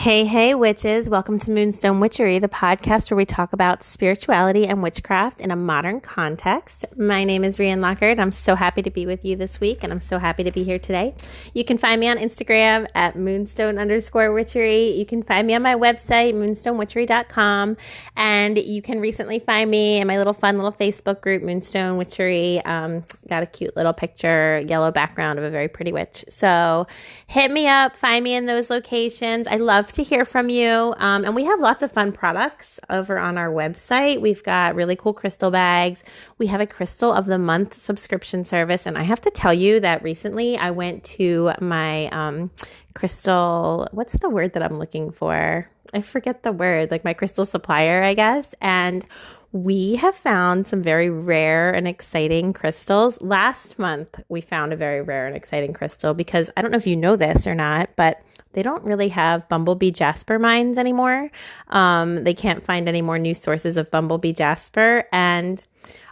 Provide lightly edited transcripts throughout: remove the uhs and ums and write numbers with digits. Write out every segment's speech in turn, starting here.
Hey, witches. Welcome to Moonstone Witchery, the podcast where we talk about spirituality and witchcraft in a modern context. My name is Rian Lockhart. I'm so happy to be with you this week, and I'm so happy to be here today. You can find me on Instagram at moonstone_witchery. You can find me on my website, moonstonewitchery.com, and you can recently find me in my fun little Facebook group, Moonstone Witchery. Got a cute little picture, yellow background of a very pretty witch. So hit me up, find me in those locations. I love to hear from you. And we have lots of fun products over on our website. We've got really cool crystal bags. We have a Crystal of the Month subscription service. And I have to tell you that recently I went to my crystal, what's the word that I'm looking for? I forget the word, like my crystal supplier, I guess. And we have found some very rare and exciting crystals. Last month, we found a very rare and exciting crystal because I don't know if you know this or not, but they don't really have bumblebee jasper mines anymore. They can't find any more new sources of bumblebee jasper. And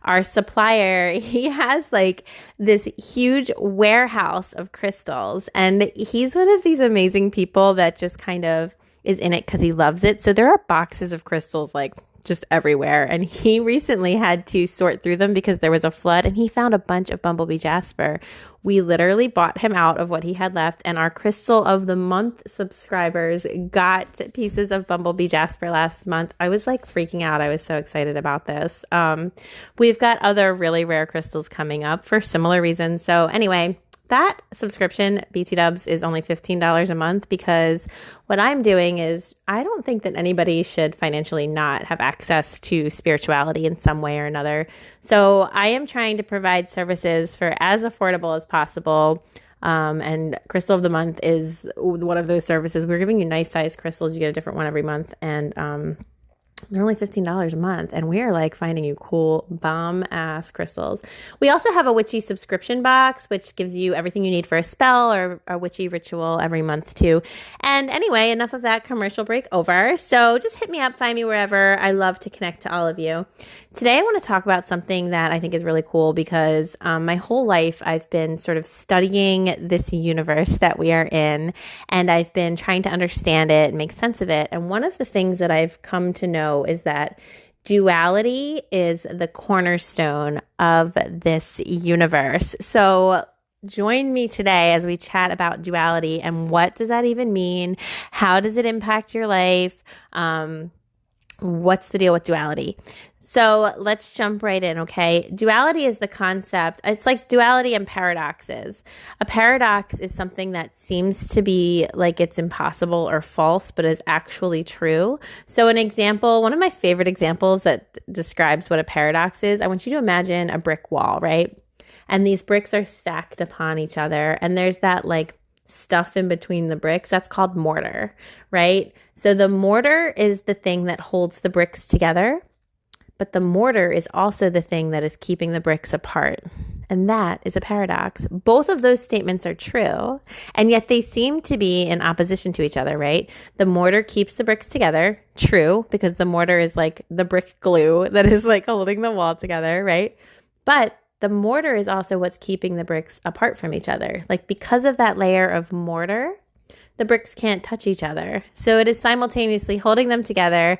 our supplier, he has like this huge warehouse of crystals. And he's one of these amazing people that just kind of is in it because he loves it. So there are boxes of crystals like just everywhere. And he recently had to sort through them because there was a flood and he found a bunch of bumblebee jasper. We literally bought him out of what he had left, and our Crystal of the Month subscribers got pieces of bumblebee jasper last month. I was like freaking out. I was so excited about this. We've got other really rare crystals coming up for similar reasons. So anyway, that subscription, BT Dubs, is only $15 a month because what I'm doing is I don't think that anybody should financially not have access to spirituality in some way or another. So I am trying to provide services for as affordable as possible. And Crystal of the Month is one of those services. We're giving you nice size crystals. You get a different one every month. And they're only $15 a month, and we are like finding you cool bomb ass crystals. We also have a witchy subscription box, which gives you everything you need for a spell or a witchy ritual every month too. And anyway, enough of that commercial break over. So just hit me up, find me wherever. I love to connect to all of you. Today, I want to talk about something that I think is really cool because my whole life I've been sort of studying this universe that we are in, and I've been trying to understand it and make sense of it. And one of the things that I've come to know is that duality is the cornerstone of this universe. So join me today as we chat about duality and what does that even mean? How does it impact your life? What's the deal with duality? So let's jump right in, okay? Duality is the concept. It's like duality and paradoxes. A paradox is something that seems to be like it's impossible or false, but is actually true. So an example, one of my favorite examples that describes what a paradox is, I want you to imagine a brick wall, right? And these bricks are stacked upon each other, and there's that like stuff in between the bricks. That's called mortar, right? So the mortar is the thing that holds the bricks together, but the mortar is also the thing that is keeping the bricks apart. And that is a paradox. Both of those statements are true, and yet they seem to be in opposition to each other, right? The mortar keeps the bricks together, true, because the mortar is like the brick glue that is like holding the wall together, right? But the mortar is also what's keeping the bricks apart from each other. Like because of that layer of mortar, the bricks can't touch each other. So it is simultaneously holding them together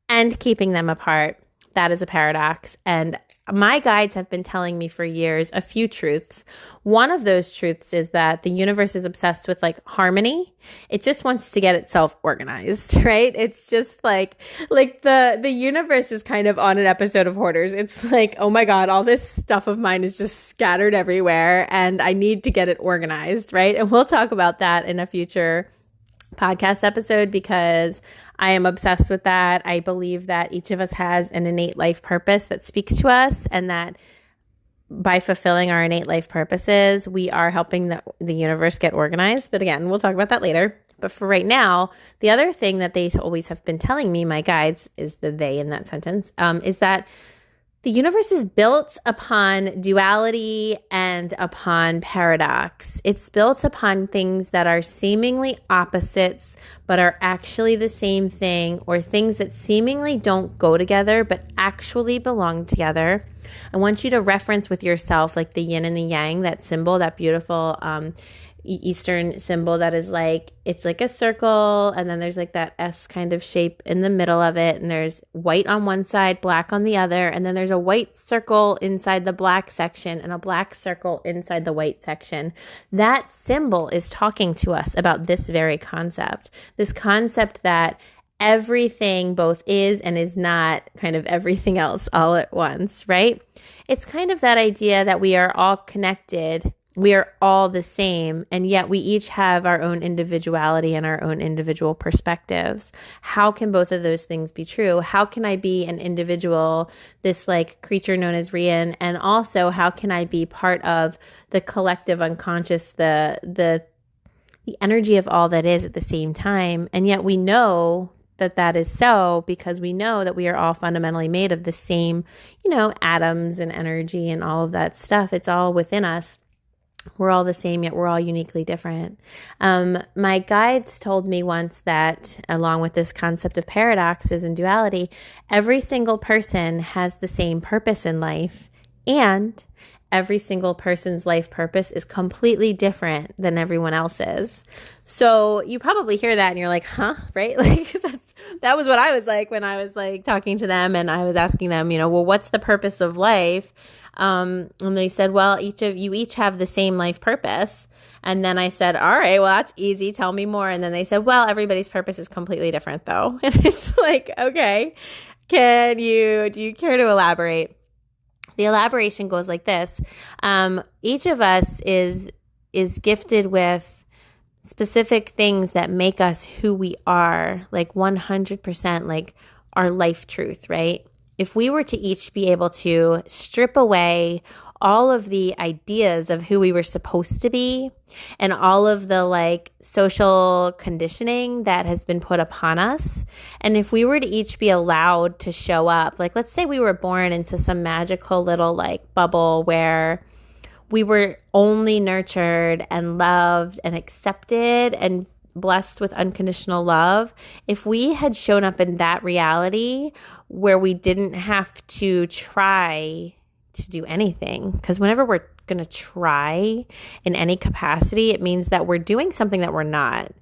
and keeping them apart. That is a paradox. And my guides have been telling me for years a few truths. One of those truths is that the universe is obsessed with like harmony. It just wants to get itself organized, right? It's just like the universe is kind of on an episode of Hoarders. It's like, oh my God, all this stuff of mine is just scattered everywhere and I need to get it organized, right? And we'll talk about that in a future podcast episode because I am obsessed with that. I believe that each of us has an innate life purpose that speaks to us, and that by fulfilling our innate life purposes, we are helping the universe get organized. But again, we'll talk about that later. But for right now, the other thing that they always have been telling me, my guides, is the they in that sentence, is that the universe is built upon duality and upon paradox. It's built upon things that are seemingly opposites, but are actually the same thing, or things that seemingly don't go together, but actually belong together. I want you to reference with yourself, like the yin and the yang, that symbol, that beautiful Eastern symbol that is like, it's like a circle, and then there's like that S kind of shape in the middle of it, and there's white on one side, black on the other, and then there's a white circle inside the black section and a black circle inside the white section. That symbol is talking to us about this very concept, this concept that everything both is and is not kind of everything else all at once, right? It's kind of that idea that we are all connected. We are all the same, and yet we each have our own individuality and our own individual perspectives. How can both of those things be true? How can I be an individual, this like creature known as Rian, and also how can I be part of the collective unconscious, the energy of all that is at the same time? And yet we know that that is so because we know that we are all fundamentally made of the same, atoms and energy and all of that stuff. It's all within us. We're all the same, yet we're all uniquely different. My guides told me once that, along with this concept of paradoxes and duality, every single person has the same purpose in life, and every single person's life purpose is completely different than everyone else's. So you probably hear that and you're like, huh, right? Like that was what I was like when I was like talking to them and I was asking them, well, what's the purpose of life? And they said, well, each have the same life purpose. And then I said, all right, well, that's easy. Tell me more. And then they said, well, everybody's purpose is completely different though. And it's like, okay, do you care to elaborate? The elaboration goes like this. Each of us is gifted with specific things that make us who we are, like 100%, like our life truth, right? If we were to each be able to strip away all of the ideas of who we were supposed to be and all of the like social conditioning that has been put upon us, and if we were to each be allowed to show up, like let's say we were born into some magical little like bubble where we were only nurtured and loved and accepted and blessed with unconditional love. If we had shown up in that reality where we didn't have to try to do anything, because whenever we're going to try in any capacity, it means that we're doing something that we're not.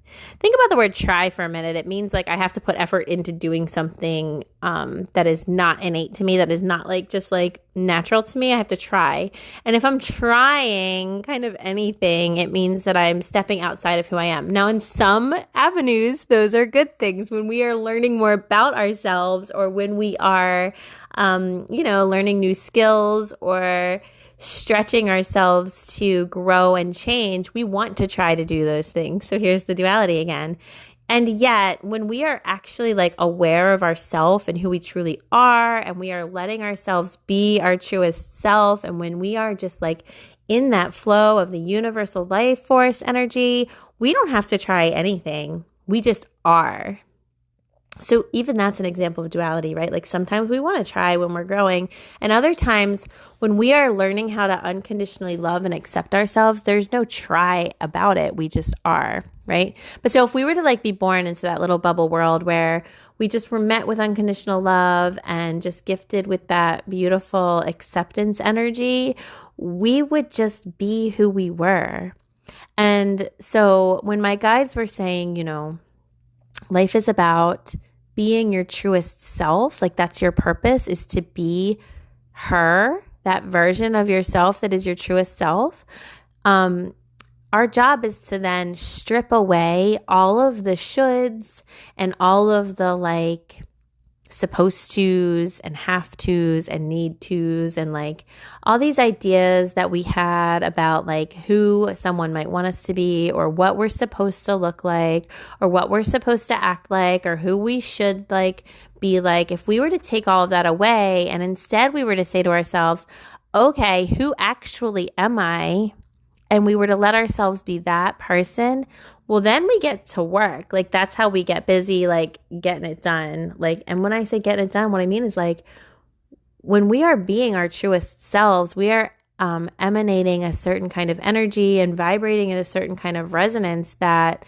Think about the word try for a minute. It means like I have to put effort into doing something that is not innate to me, that is not like just like natural to me. I have to try. And if I'm trying kind of anything, it means that I'm stepping outside of who I am. Now, in some avenues, those are good things. When we are learning more about ourselves, or when we are, learning new skills or stretching ourselves to grow and change, we want to try to do those things. So here's the duality again. And yet, when we are actually like aware of ourselves and who we truly are, and we are letting ourselves be our truest self, and when we are just like in that flow of the universal life force energy, we don't have to try anything. We just are. So even that's an example of duality, right? Like sometimes we want to try when we're growing, and other times when we are learning how to unconditionally love and accept ourselves, there's no try about it. We just are, right? But so if we were to like be born into that little bubble world where we just were met with unconditional love and just gifted with that beautiful acceptance energy, we would just be who we were. And so when my guides were saying, life is about being your truest self, like that's your purpose, is to be her, that version of yourself that is your truest self. Our job is to then strip away all of the shoulds and all of the like supposed tos and have tos and need tos and like all these ideas that we had about like who someone might want us to be, or what we're supposed to look like, or what we're supposed to act like, or who we should like be like. If we were to take all of that away and instead we were to say to ourselves, okay, who actually am I? And we were to let ourselves be that person, well, then we get to work. Like that's how we get busy, like getting it done. Like, and when I say getting it done, what I mean is like when we are being our truest selves, we are emanating a certain kind of energy and vibrating in a certain kind of resonance that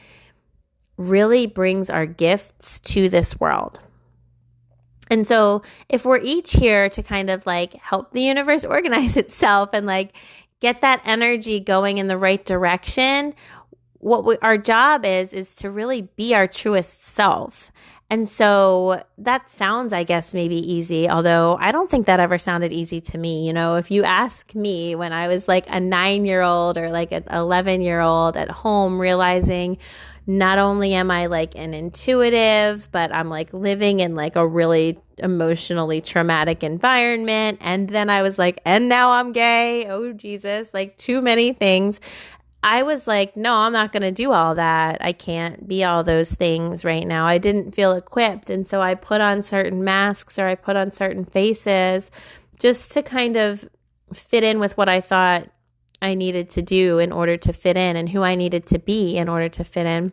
really brings our gifts to this world. And so if we're each here to kind of like help the universe organize itself and like get that energy going in the right direction, our job is to really be our truest self. And so that sounds, I guess, maybe easy, although I don't think that ever sounded easy to me. You know, if you ask me when I was like a 9-year-old or like an 11-year-old at home, realizing not only am I like an intuitive, but I'm like living in like a really emotionally traumatic environment. And then I was like, and now I'm gay. Oh, Jesus, like too many things. I was like, no, I'm not going to do all that. I can't be all those things right now. I didn't feel equipped. And so I put on certain masks or I put on certain faces just to kind of fit in with what I thought I needed to do in order to fit in and who I needed to be in order to fit in.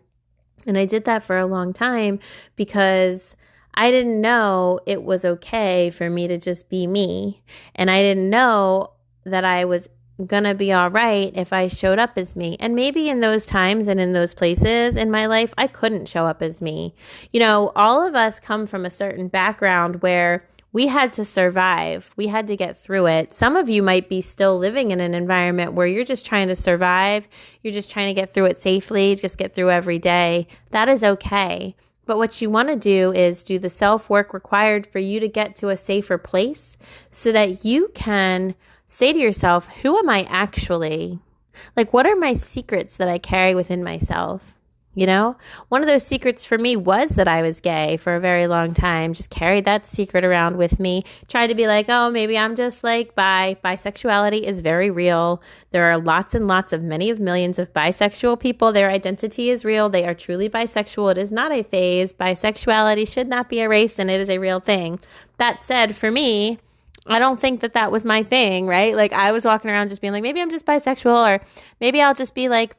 And I did that for a long time because I didn't know it was okay for me to just be me. And I didn't know that I was gonna be all right if I showed up as me. And maybe in those times and in those places in my life, I couldn't show up as me. You know, all of us come from a certain background where we had to survive. We had to get through it. Some of you might be still living in an environment where you're just trying to survive. You're just trying to get through it safely, just get through every day. That is okay. But what you want to do is do the self-work required for you to get to a safer place so that you can say to yourself, who am I actually? Like, what are my secrets that I carry within myself? You know, one of those secrets for me was that I was gay for a very long time. Just carried that secret around with me. Tried to be like, oh, maybe I'm just like bi. Bisexuality is very real. There are lots and lots of many of millions of bisexual people. Their identity is real. They are truly bisexual. It is not a phase. Bisexuality should not be a race, and it is a real thing. That said, for me, I don't think that that was my thing, right? Like I was walking around just being like, maybe I'm just bisexual, or maybe I'll just be like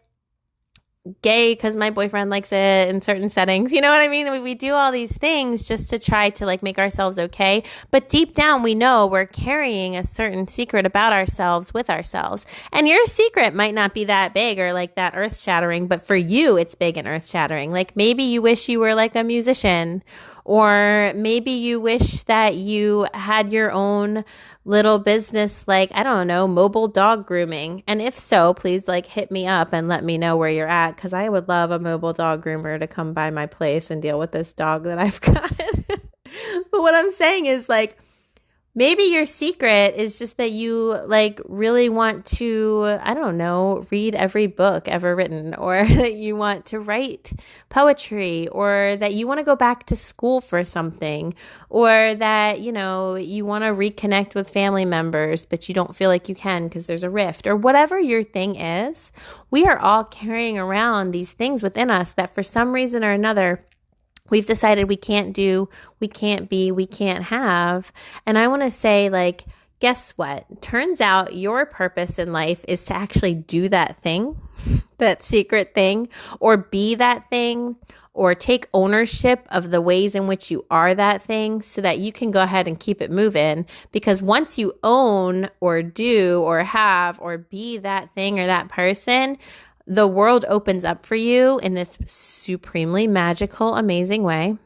gay because my boyfriend likes it in certain settings. You know what I mean? We do all these things just to try to like make ourselves okay. But deep down, we know we're carrying a certain secret about ourselves with ourselves. And your secret might not be that big or like that earth shattering, but for you, it's big and earth shattering. Like maybe you wish you were like a musician, or maybe you wish that you had your own little business, like, I don't know, mobile dog grooming. And if so, please like hit me up and let me know where you're at, because I would love a mobile dog groomer to come by my place and deal with this dog that I've got. But what I'm saying is like, maybe your secret is just that you like really want to, I don't know, read every book ever written, or that you want to write poetry, or that you want to go back to school for something, or that, you know, you want to reconnect with family members, but you don't feel like you can because there's a rift, or whatever your thing is. We are all carrying around these things within us that for some reason or another, we've decided we can't do, we can't be, we can't have. And I want to say, like, guess what? Turns out your purpose in life is to actually do that thing, that secret thing, or be that thing, or take ownership of the ways in which you are that thing so that you can go ahead and keep it moving. Because once you own or do or have or be that thing or that person, the world opens up for you in this supremely magical, amazing way.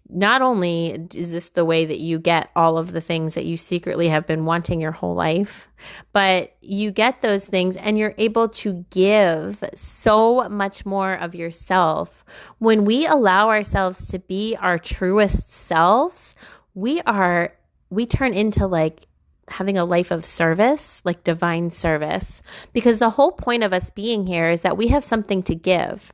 Not only is this the way that you get all of the things that you secretly have been wanting your whole life, but you get those things and you're able to give so much more of yourself. When we allow ourselves to be our truest selves, we turn into like having a life of service, like divine service, because the whole point of us being here is that we have something to give.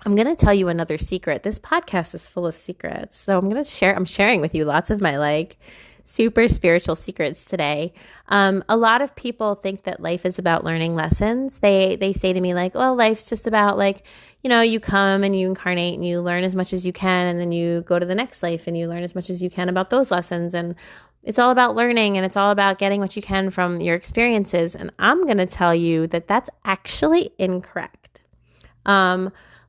I'm going to tell you another secret. This podcast is full of secrets. So I'm sharing with you lots of my like super spiritual secrets today. A lot of people think that life is about learning lessons. They say to me like, well, life's just about like, you know, you come and you incarnate and you learn as much as you can, and then you go to the next life and you learn as much as you can about those lessons. And it's all about learning, and it's all about getting what you can from your experiences. And I'm going to tell you that that's actually incorrect.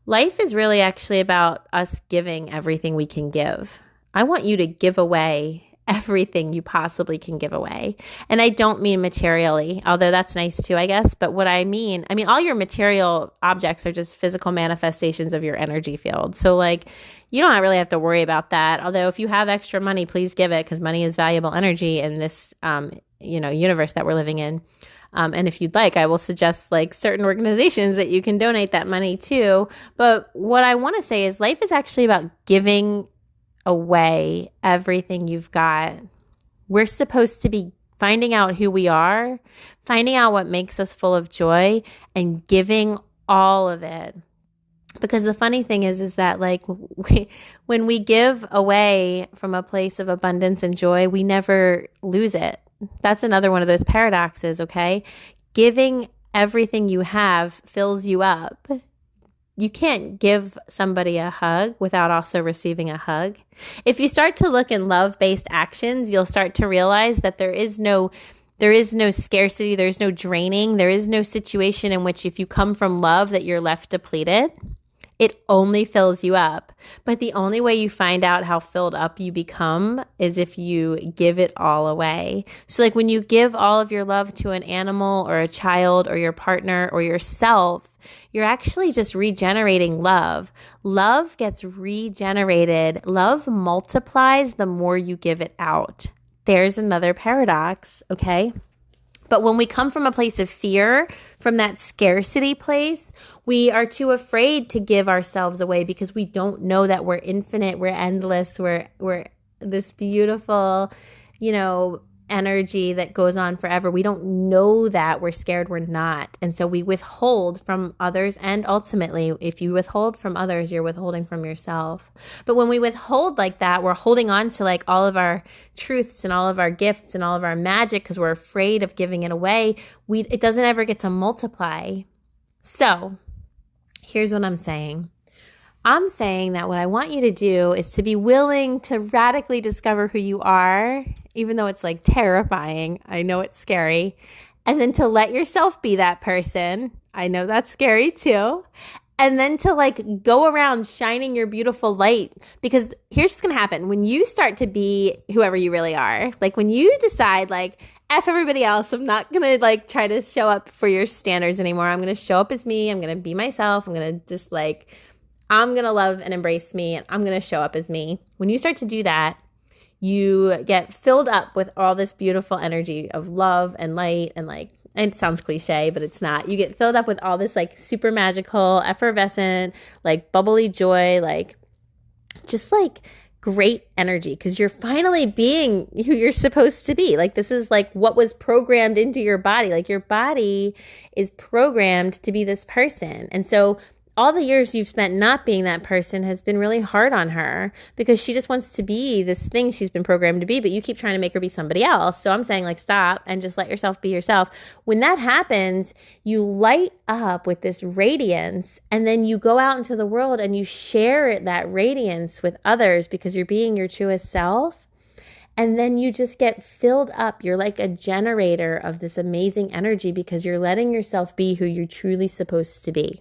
Life is really actually about us giving everything we can give. I want you to give away everything you possibly can give away. And I don't mean materially, although that's nice too, I guess. But what I mean, all your material objects are just physical manifestations of your energy field. So like, you don't really have to worry about that. Although if you have extra money, please give it, because money is valuable energy in this, universe that we're living in. And if you'd like, I will suggest like certain organizations that you can donate that money to. But what I want to say is life is actually about giving away everything you've got. We're supposed to be finding out who we are, finding out what makes us full of joy, and giving all of it. Because the funny thing is that like when we give away from a place of abundance and joy, we never lose it. That's another one of those paradoxes, okay? Giving everything you have fills you up. You can't give somebody a hug without also receiving a hug. If you start to look in love-based actions, you'll start to realize that there is no scarcity, there's no draining, there is no situation in which if you come from love that you're left depleted. It only fills you up. But the only way you find out how filled up you become is if you give it all away. So like when you give all of your love to an animal or a child or your partner or yourself, you're actually just regenerating love. Love gets regenerated. Love multiplies the more you give it out. There's another paradox, okay? But when we come from a place of fear, from that scarcity place, we are too afraid to give ourselves away because we don't know that we're infinite, we're endless, we're this beautiful, energy that goes on forever. We don't know that. We're scared we're not. And so we withhold from others. And ultimately, if you withhold from others, you're withholding from yourself. But when we withhold like that, we're holding on to like all of our truths and all of our gifts and all of our magic because we're afraid of giving it away. It doesn't ever get to multiply. So here's what I'm saying. I'm saying that what I want you to do is to be willing to radically discover who you are, even though it's like terrifying. I know it's scary. And then to let yourself be that person. I know that's scary too. And then to like go around shining your beautiful light, because here's what's going to happen. When you start to be whoever you really are, like when you decide like, F everybody else, I'm not going to like try to show up for your standards anymore. I'm going to show up as me. I'm going to be myself. I'm going to just like, I'm going to love and embrace me, and I'm going to show up as me. When you start to do that, you get filled up with all this beautiful energy of love and light and like, and it sounds cliche, but it's not. You get filled up with all this like super magical, effervescent, like bubbly joy, like just like great energy because you're finally being who you're supposed to be. Like this is like what was programmed into your body. Like your body is programmed to be this person. And so all the years you've spent not being that person has been really hard on her because she just wants to be this thing she's been programmed to be, but you keep trying to make her be somebody else. So I'm saying like stop and just let yourself be yourself. When that happens, you light up with this radiance and then you go out into the world and you share that radiance with others because you're being your truest self. And then you just get filled up. You're like a generator of this amazing energy because you're letting yourself be who you're truly supposed to be.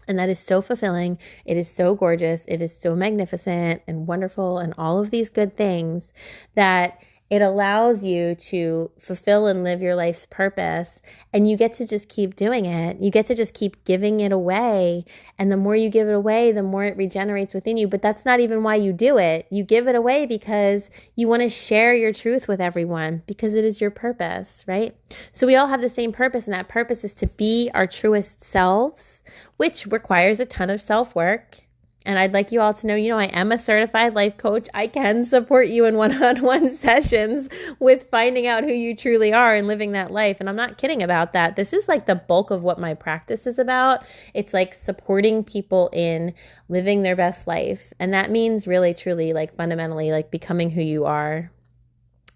And that is so fulfilling. It is so gorgeous. It is so magnificent and wonderful and all of these good things that it allows you to fulfill and live your life's purpose. And you get to just keep doing it. You get to just keep giving it away. And the more you give it away, the more it regenerates within you. But that's not even why you do it. You give it away because you want to share your truth with everyone because it is your purpose, right? So we all have the same purpose, and that purpose is to be our truest selves, which requires a ton of self-work. And I'd like you all to know, I am a certified life coach. I can support you in one-on-one sessions with finding out who you truly are and living that life. And I'm not kidding about that. This is like the bulk of what my practice is about. It's like supporting people in living their best life. And that means really, truly, like fundamentally, like becoming who you are.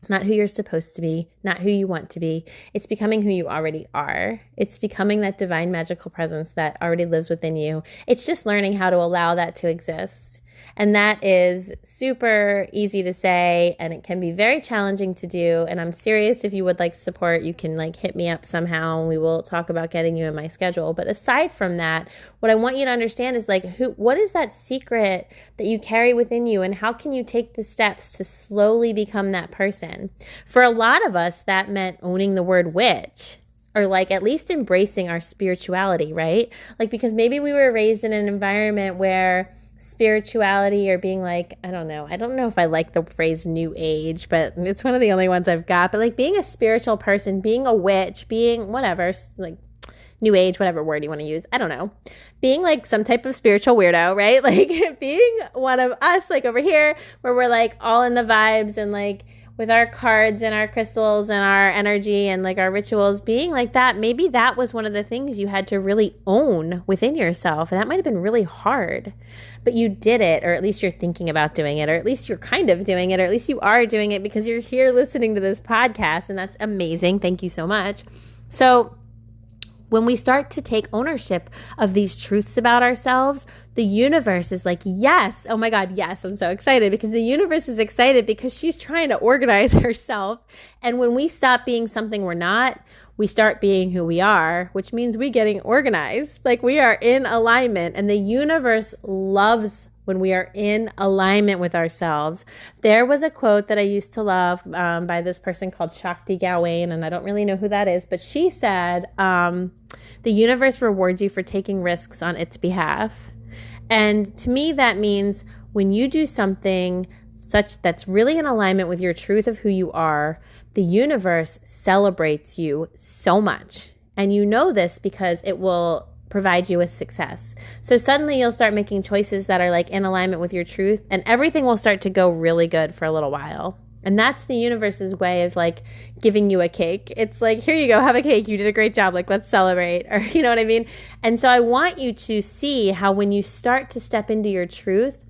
Not who you're supposed to be, not who you want to be. It's becoming who you already are. It's becoming that divine magical presence that already lives within you. It's just learning how to allow that to exist. And that is super easy to say, and it can be very challenging to do. And I'm serious. If you would like support, you can like hit me up somehow and we will talk about getting you in my schedule. But aside from that, what I want you to understand is like, what is that secret that you carry within you, and how can you take the steps to slowly become that person? For a lot of us, that meant owning the word witch, or like at least embracing our spirituality, right? Like, because maybe we were raised in an environment where spirituality, or being like, I don't know if I like the phrase new age, but it's one of the only ones I've got, but like being a spiritual person, being a witch, being whatever, like new age, whatever word you want to use, I don't know, being like some type of spiritual weirdo, right? Like being one of us, like over here where we're like all in the vibes and like with our cards and our crystals and our energy and like our rituals, being like that, maybe that was one of the things you had to really own within yourself. And that might have been really hard, but you did it, or at least you're thinking about doing it, or at least you're kind of doing it, or at least you are doing it because you're here listening to this podcast. And that's amazing. Thank you so much. So when we start to take ownership of these truths about ourselves, the universe is like, yes, oh my God, yes, I'm so excited, because the universe is excited because she's trying to organize herself. And when we stop being something we're not, we start being who we are, which means we getting organized. Like we are in alignment, and the universe loves when we are in alignment with ourselves. There was a quote that I used to love by this person called Shakti Gawain, and I don't really know who that is, but she said, the universe rewards you for taking risks on its behalf. And to me, that means when you do something such that's really in alignment with your truth of who you are, the universe celebrates you so much. And you know this because it will provide you with success. So suddenly you'll start making choices that are like in alignment with your truth, and everything will start to go really good for a little while. And that's the universe's way of like giving you a cake. It's like, here you go, have a cake. You did a great job. Like, let's celebrate. Or you know what I mean? And so I want you to see how when you start to step into your truth,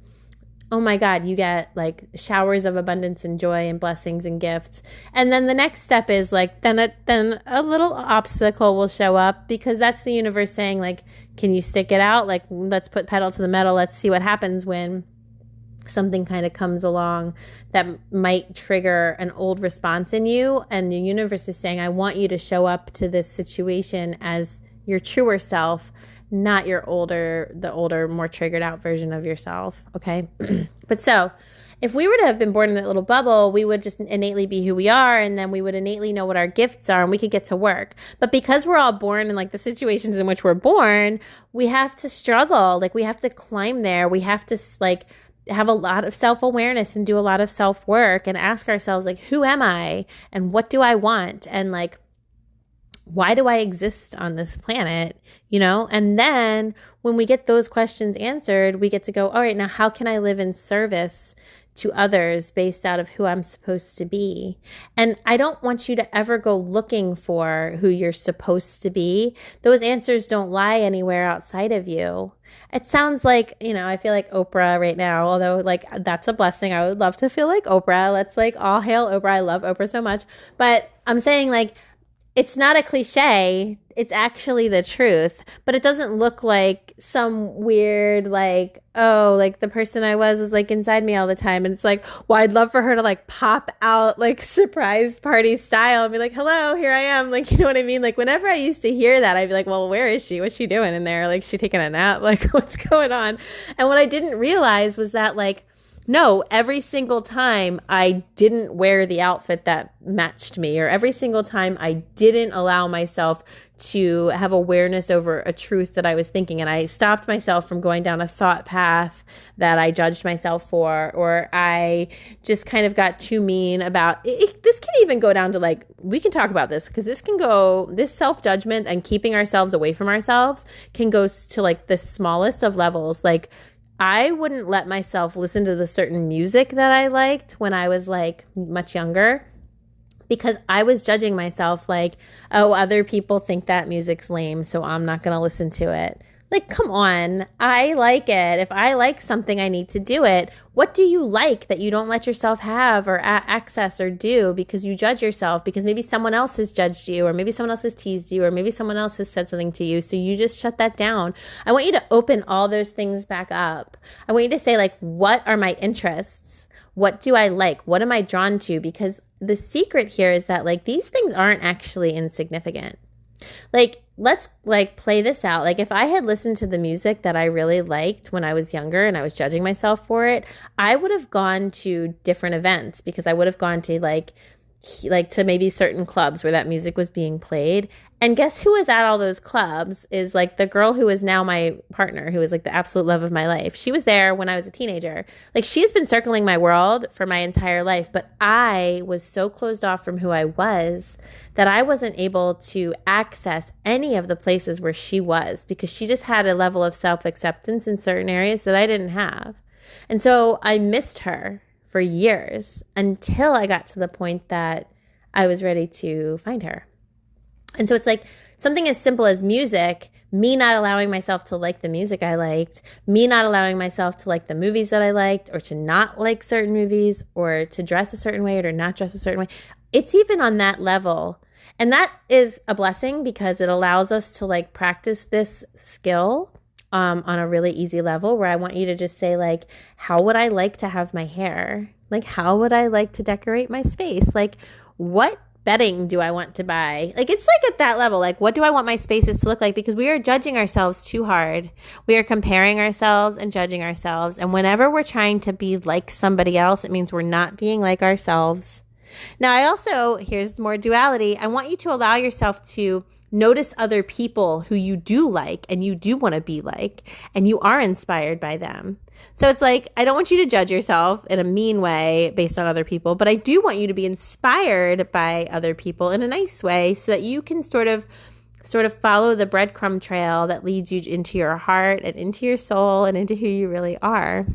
oh my God, you get like showers of abundance and joy and blessings and gifts. And then the next step is like, then a little obstacle will show up, because that's the universe saying like, can you stick it out? Like, let's put pedal to the metal. Let's see what happens when something kind of comes along that might trigger an old response in you. And the universe is saying, I want you to show up to this situation as your truer self, not the older, more triggered out version of yourself. Okay. But so if we were to have been born in that little bubble, we would just innately be who we are. And then we would innately know what our gifts are, and we could get to work. But because we're all born in like the situations in which we're born, we have to struggle. Like we have to climb there. We have to like have a lot of self-awareness and do a lot of self-work and ask ourselves like, who am I and what do I want? And like, why do I exist on this planet? You know? And then when we get those questions answered, we get to go, all right, now how can I live in service to others based out of who I'm supposed to be? And I don't want you to ever go looking for who you're supposed to be. Those answers don't lie anywhere outside of you. It sounds like, you know, I feel like Oprah right now, although like that's a blessing. I would love to feel like Oprah. Let's like all hail Oprah. I love Oprah so much. But I'm saying like, it's not a cliche. It's actually the truth, but it doesn't look like some weird, like, oh, like the person I was like inside me all the time. And it's like, well, I'd love for her to like pop out like surprise party style and be like, hello, here I am. Like, you know what I mean? Like whenever I used to hear that, I'd be like, well, where is she? What's she doing in there? Like, she taking a nap? Like, what's going on? And what I didn't realize was that like, no, every single time I didn't wear the outfit that matched me, or every single time I didn't allow myself to have awareness over a truth that I was thinking, and I stopped myself from going down a thought path that I judged myself for, or I just kind of got too mean about it. This can even go down to like, we can talk about this because this self-judgment and keeping ourselves away from ourselves can go to like the smallest of levels. Like, I wouldn't let myself listen to the certain music that I liked when I was like much younger, because I was judging myself like, oh, other people think that music's lame, so I'm not going to listen to it. Like, come on. I like it. If I like something, I need to do it. What do you like that you don't let yourself have or access or do because you judge yourself? Because maybe someone else has judged you, or maybe someone else has teased you, or maybe someone else has said something to you. So you just shut that down. I want you to open all those things back up. I want you to say, like, what are my interests? What do I like? What am I drawn to? Because the secret here is that, like, these things aren't actually insignificant. Like, let's like play this out. Like, if I had listened to the music that I really liked when I was younger and I was judging myself for it, I would have gone to different events, because I would have gone to like to maybe certain clubs where that music was being played. And guess who was at all those clubs is like the girl who is now my partner, who is like the absolute love of my life. She was there when I was a teenager. Like, she's been circling my world for my entire life, but I was so closed off from who I was that I wasn't able to access any of the places where she was, because she just had a level of self-acceptance in certain areas that I didn't have. And so I missed her for years until I got to the point that I was ready to find her. And so it's like something as simple as music, me not allowing myself to like the music I liked, me not allowing myself to like the movies that I liked, or to not like certain movies, or to dress a certain way or to not dress a certain way. It's even on that level. And that is a blessing, because it allows us to like practice this skill on a really easy level, where I want you to just say, like, how would I like to have my hair? Like, how would I like to decorate my space? Like, what bedding do I want to buy? Like, it's like at that level, like, what do I want my spaces to look like? Because we are judging ourselves too hard. We are comparing ourselves and judging ourselves. And whenever we're trying to be like somebody else, it means we're not being like ourselves. Now, I also, here's more duality. I want you to allow yourself to notice other people who you do like and you do want to be like, and you are inspired by them. So it's like, I don't want you to judge yourself in a mean way based on other people, but I do want you to be inspired by other people in a nice way, so that you can sort of follow the breadcrumb trail that leads you into your heart and into your soul and into who you really are.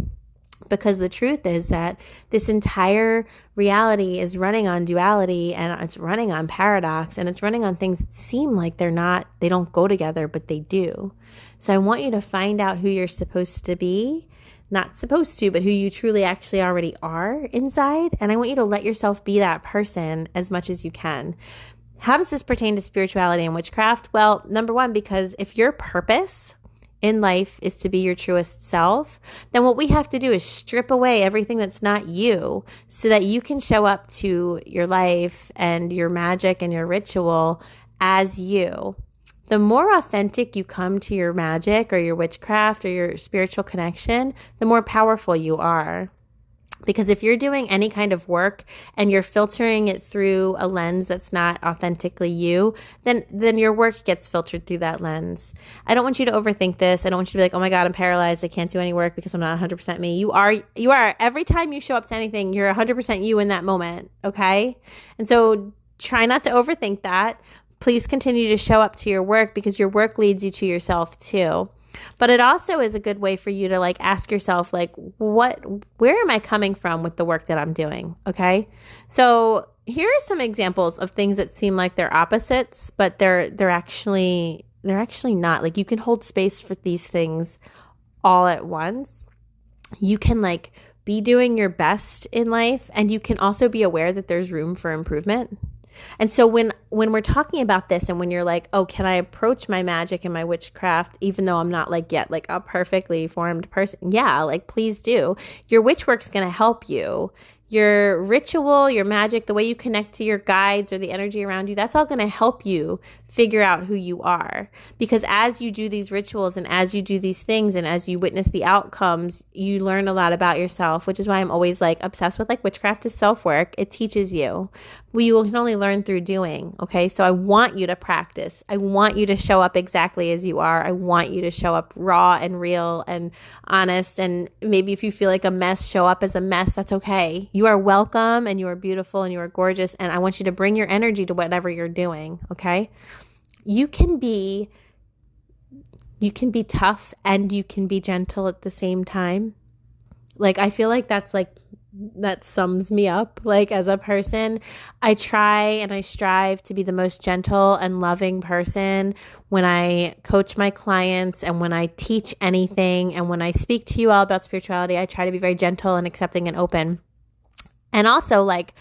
Because the truth is that this entire reality is running on duality, and it's running on paradox, and it's running on things that seem like they don't go together, but they do. So I want you to find out who you're supposed to be, not supposed to, but who you truly actually already are inside. And I want you to let yourself be that person as much as you can. How does this pertain to spirituality and witchcraft? Well, number one, because if your purpose in life is to be your truest self, then what we have to do is strip away everything that's not you, so that you can show up to your life and your magic and your ritual as you. The more authentic you come to your magic or your witchcraft or your spiritual connection, the more powerful you are. Because if you're doing any kind of work and you're filtering it through a lens that's not authentically you, then your work gets filtered through that lens. I don't want you to overthink this. I don't want you to be like, oh my God, I'm paralyzed. I can't do any work because I'm not 100% me. You are. Every time you show up to anything, you're 100% you in that moment. Okay? And so try not to overthink that. Please continue to show up to your work, because your work leads you to yourself too. But it also is a good way for you to like ask yourself, like, where am I coming from with the work that I'm doing? Okay. So here are some examples of things that seem like they're opposites, but they're actually not. Like, you can hold space for these things all at once. You can like be doing your best in life, and you can also be aware that there's room for improvement. And so when we're talking about this, and when you're like, oh, can I approach my magic and my witchcraft even though I'm not like yet like a perfectly formed person? Yeah, like, please do. Your witch work's going to help you. Your ritual, your magic, the way you connect to your guides or the energy around you, that's all going to help you figure out who you are. Because as you do these rituals and as you do these things and as you witness the outcomes, you learn a lot about yourself, which is why I'm always like obsessed with like witchcraft is self-work. It teaches you. We can only learn through doing. Okay. So I want you to practice. I want you to show up exactly as you are. I want you to show up raw and real and honest. And maybe if you feel like a mess, show up as a mess. That's okay. You are welcome, and you are beautiful, and you are gorgeous. And I want you to bring your energy to whatever you're doing. Okay. You can be tough and you can be gentle at the same time. Like, I feel like that's like that sums me up, like, as a person. I try and I strive to be the most gentle and loving person when I coach my clients and when I teach anything and when I speak to you all about spirituality. I try to be very gentle and accepting and open. And also, like,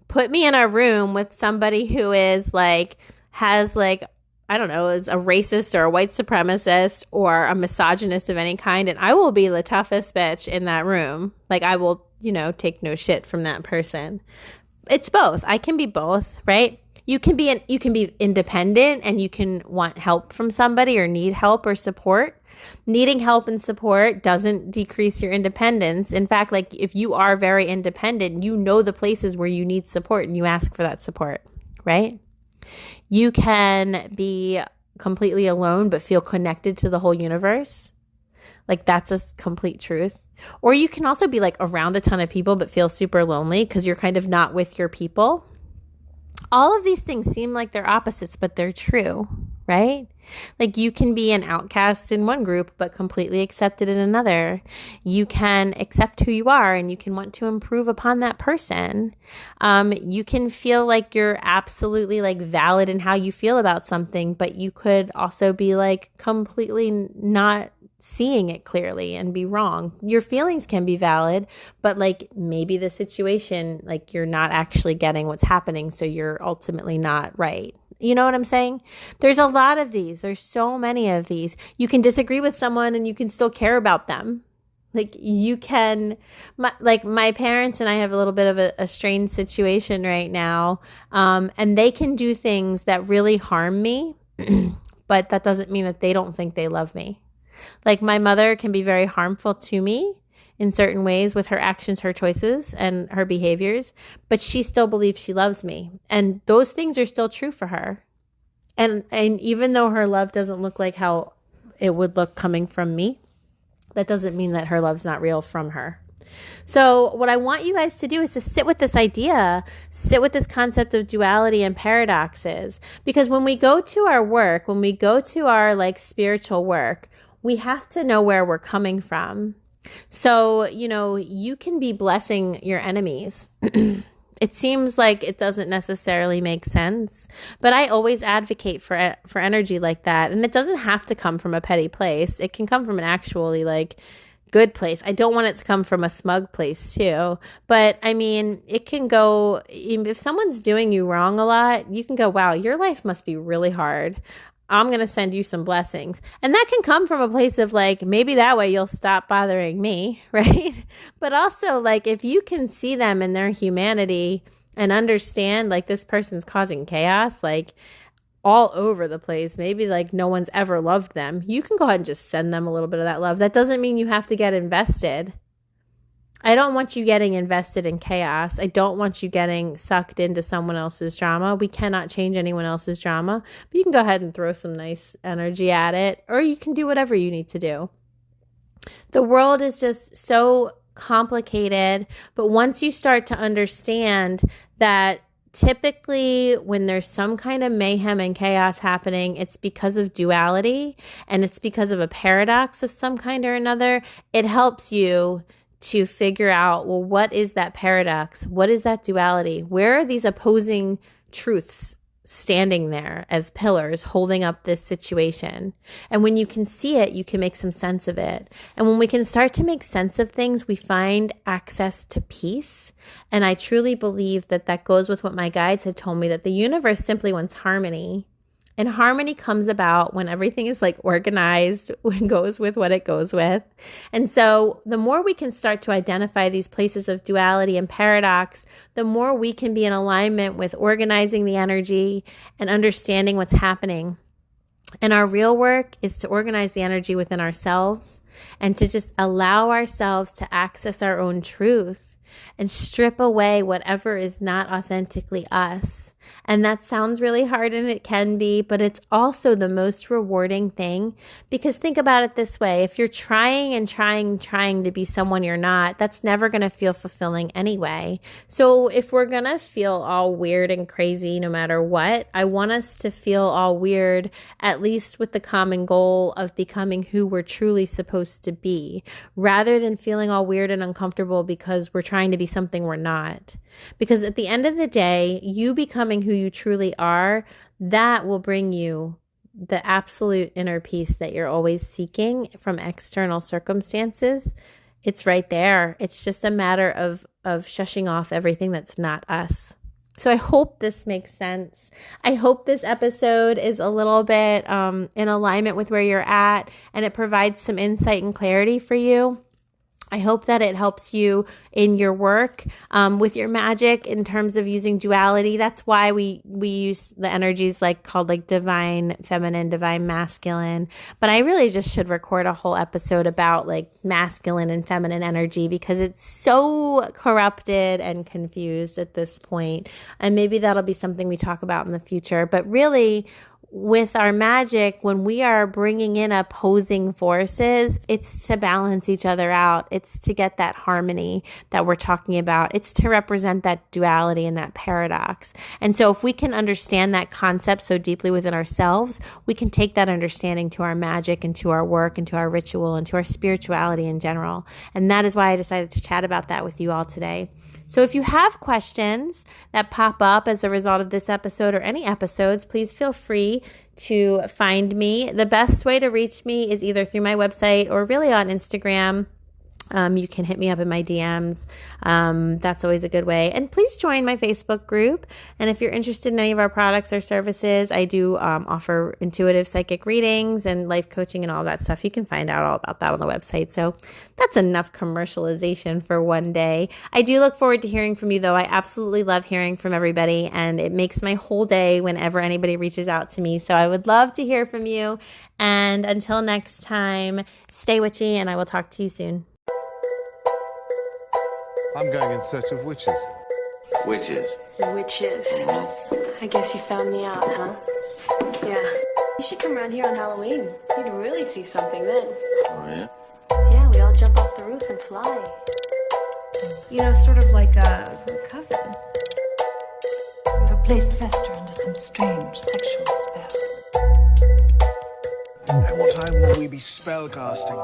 put me in a room with somebody who is like, has like, I don't know, is a racist or a white supremacist or a misogynist of any kind, and I will be the toughest bitch in that room. Like, I will, take no shit from that person. It's both. I can be both, right? You can be independent and you can want help from somebody or need help or support. Needing help and support doesn't decrease your independence. In fact, like, if you are very independent, you know the places where you need support and you ask for that support, right? You can be completely alone but feel connected to the whole universe. Like, that's a complete truth. Or you can also be like around a ton of people but feel super lonely because you're kind of not with your people. All of these things seem like they're opposites, but they're true, right? Like, you can be an outcast in one group but completely accepted in another. You can accept who you are and you can want to improve upon that person. You can feel like you're absolutely like valid in how you feel about something, but you could also be like completely not seeing it clearly and be wrong. Your feelings can be valid, but like maybe the situation, like, you're not actually getting what's happening, so you're ultimately not right. You know what I'm saying? There's a lot of these. There's so many of these. You can disagree with someone and you can still care about them. Like, you can, my parents and I have a little bit of a strained situation right now. And they can do things that really harm me, but that doesn't mean that they don't think they love me. Like, my mother can be very harmful to me in certain ways with her actions, her choices, and her behaviors, but she still believes she loves me. And those things are still true for her. And even though her love doesn't look like how it would look coming from me, that doesn't mean that her love's not real from her. So what I want you guys to do is to sit with this idea, sit with this concept of duality and paradoxes. Because when we go to our work, when we go to our like spiritual work, we have to know where we're coming from. So, you can be blessing your enemies. It seems like it doesn't necessarily make sense, but I always advocate for energy like that. And it doesn't have to come from a petty place. It can come from an actually like good place. I don't want it to come from a smug place too. But I mean, it can go, if someone's doing you wrong a lot, you can go, wow, your life must be really hard. I'm going to send you some blessings. And that can come from a place of like, maybe that way you'll stop bothering me, right? But also, like, if you can see them in their humanity and understand like this person's causing chaos, like all over the place, maybe like no one's ever loved them, you can go ahead and just send them a little bit of that love. That doesn't mean you have to get invested. I don't want you getting invested in chaos. I don't want you getting sucked into someone else's drama. We cannot change anyone else's drama, but you can go ahead and throw some nice energy at it, or you can do whatever you need to do. The world is just so complicated, but once you start to understand that typically when there's some kind of mayhem and chaos happening, it's because of duality and it's because of a paradox of some kind or another, it helps you to figure out, well, what is that paradox? What is that duality? Where are these opposing truths standing there as pillars holding up this situation? And when you can see it, you can make some sense of it. And when we can start to make sense of things, we find access to peace. And I truly believe that that goes with what my guides had told me, that the universe simply wants harmony. And harmony comes about when everything is like organized, when goes with what it goes with. And so the more we can start to identify these places of duality and paradox, the more we can be in alignment with organizing the energy and understanding what's happening. And our real work is to organize the energy within ourselves and to just allow ourselves to access our own truth and strip away whatever is not authentically us. And that sounds really hard, and it can be, but it's also the most rewarding thing, because think about it this way. If you're trying and trying to be someone you're not, that's never going to feel fulfilling anyway. So if we're going to feel all weird and crazy no matter what, I want us to feel all weird, at least with the common goal of becoming who we're truly supposed to be, rather than feeling all weird and uncomfortable because we're trying to be something we're not. Because at the end of the day, you becoming who you truly are, that will bring you the absolute inner peace that you're always seeking from external circumstances. It's right there. It's just a matter of shushing off everything that's not us. So I hope this makes sense. I hope this episode is a little bit in alignment with where you're at, and it provides some insight and clarity for you. I hope that it helps you in your work with your magic in terms of using duality. That's why we use the energies called divine feminine, divine masculine. But I really just should record a whole episode about masculine and feminine energy, because it's so corrupted and confused at this point. And maybe that'll be something we talk about in the future. But really, with our magic, when we are bringing in opposing forces, it's to balance each other out. It's to get that harmony that we're talking about. It's to represent that duality and that paradox. And so if we can understand that concept so deeply within ourselves, we can take that understanding to our magic and to our work and to our ritual and to our spirituality in general. And that is why I decided to chat about that with you all today. So if you have questions that pop up as a result of this episode or any episodes, please feel free to find me. The best way to reach me is either through my website or really on Instagram. You can hit me up in my DMs. That's always a good way. And please join my Facebook group. And if you're interested in any of our products or services, I do offer intuitive psychic readings and life coaching and all that stuff. You can find out all about that on the website. So that's enough commercialization for one day. I do look forward to hearing from you, though. I absolutely love hearing from everybody, and it makes my whole day whenever anybody reaches out to me. So I would love to hear from you. And until next time, stay witchy, and I will talk to you soon. I'm going in search of witches. Witches? Witches. I guess you found me out, huh? Yeah. You should come around here on Halloween. You'd really see something then. Oh, yeah? Yeah, we all jump off the roof and fly. Sort of like a coven. You're placed Vesta under some strange sexual spell. At what time will we be spellcasting?